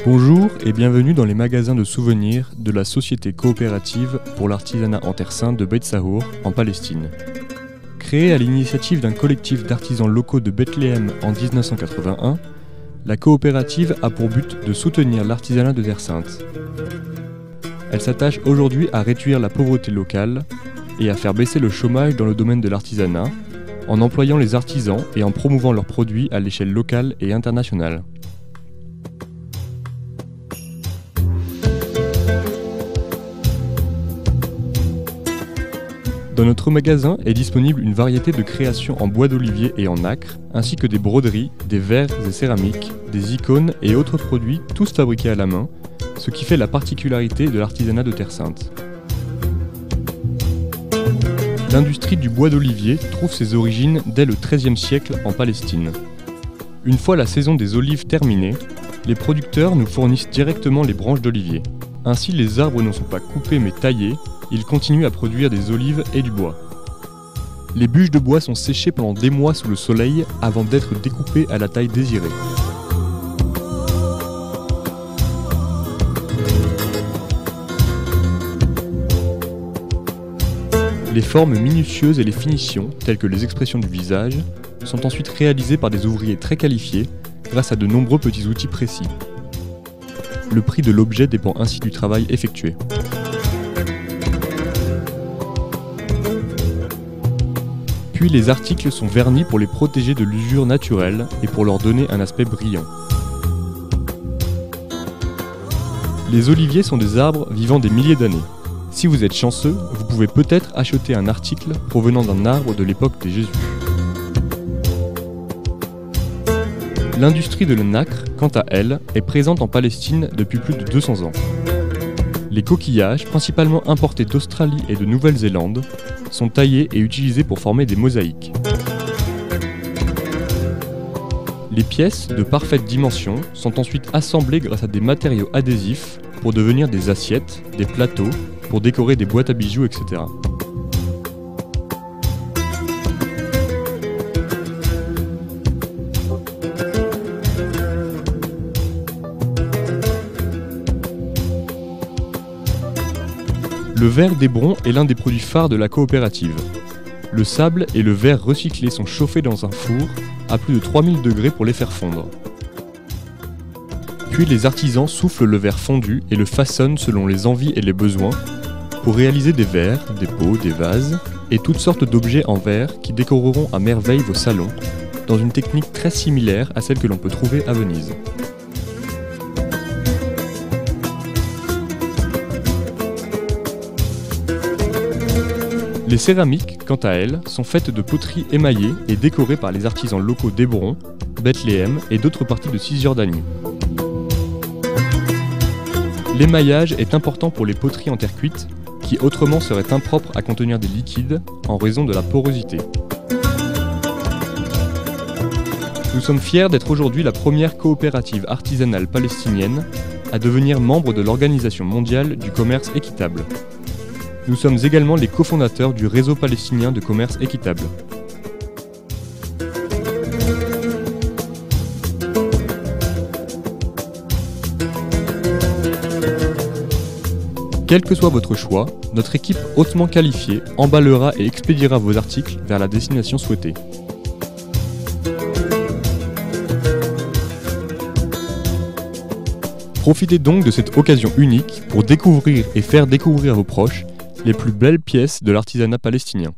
Bonjour et bienvenue dans les magasins de souvenirs de la Société coopérative pour l'artisanat en Terre Sainte de Beit Sahour, en Palestine. Créée à l'initiative d'un collectif d'artisans locaux de Bethléem en 1981, la coopérative a pour but de soutenir l'artisanat de Terre Sainte. Elle s'attache aujourd'hui à réduire la pauvreté locale et à faire baisser le chômage dans le domaine de l'artisanat, en employant les artisans et en promouvant leurs produits à l'échelle locale et internationale. Dans notre magasin est disponible une variété de créations en bois d'olivier et en nacre, ainsi que des broderies, des verres et céramiques, des icônes et autres produits, tous fabriqués à la main, ce qui fait la particularité de l'artisanat de Terre Sainte. L'industrie du bois d'olivier trouve ses origines dès le XIIIe siècle en Palestine. Une fois la saison des olives terminée, les producteurs nous fournissent directement les branches d'olivier. Ainsi, les arbres ne sont pas coupés mais taillés, ils continuent à produire des olives et du bois. Les bûches de bois sont séchées pendant des mois sous le soleil avant d'être découpées à la taille désirée. Les formes minutieuses et les finitions, telles que les expressions du visage, sont ensuite réalisées par des ouvriers très qualifiés grâce à de nombreux petits outils précis. Le prix de l'objet dépend ainsi du travail effectué. Puis les articles sont vernis pour les protéger de l'usure naturelle et pour leur donner un aspect brillant. Les oliviers sont des arbres vivant des milliers d'années. Si vous êtes chanceux, vous pouvez peut-être acheter un article provenant d'un arbre de l'époque des Jésus. L'industrie de la nacre, quant à elle, est présente en Palestine depuis plus de 200 ans. Les coquillages, principalement importés d'Australie et de Nouvelle-Zélande, sont taillés et utilisés pour former des mosaïques. Les pièces, de parfaite dimension, sont ensuite assemblées grâce à des matériaux adhésifs pour devenir des assiettes, des plateaux, pour décorer des boîtes à bijoux, etc. Le verre d'Hébron est l'un des produits phares de la coopérative. Le sable et le verre recyclé sont chauffés dans un four à plus de 3000 degrés pour les faire fondre. Puis les artisans soufflent le verre fondu et le façonnent selon les envies et les besoins pour réaliser des verres, des pots, des vases et toutes sortes d'objets en verre qui décoreront à merveille vos salons dans une technique très similaire à celle que l'on peut trouver à Venise. Les céramiques, quant à elles, sont faites de poteries émaillées et décorées par les artisans locaux d'Hébron, Bethléem et d'autres parties de Cisjordanie. L'émaillage est important pour les poteries en terre cuite, qui autrement seraient impropres à contenir des liquides en raison de la porosité. Nous sommes fiers d'être aujourd'hui la première coopérative artisanale palestinienne à devenir membre de l'Organisation mondiale du commerce équitable. Nous sommes également les cofondateurs du Réseau palestinien de commerce équitable. Quel que soit votre choix, notre équipe hautement qualifiée emballera et expédiera vos articles vers la destination souhaitée. Profitez donc de cette occasion unique pour découvrir et faire découvrir à vos proches les plus belles pièces de l'artisanat palestinien.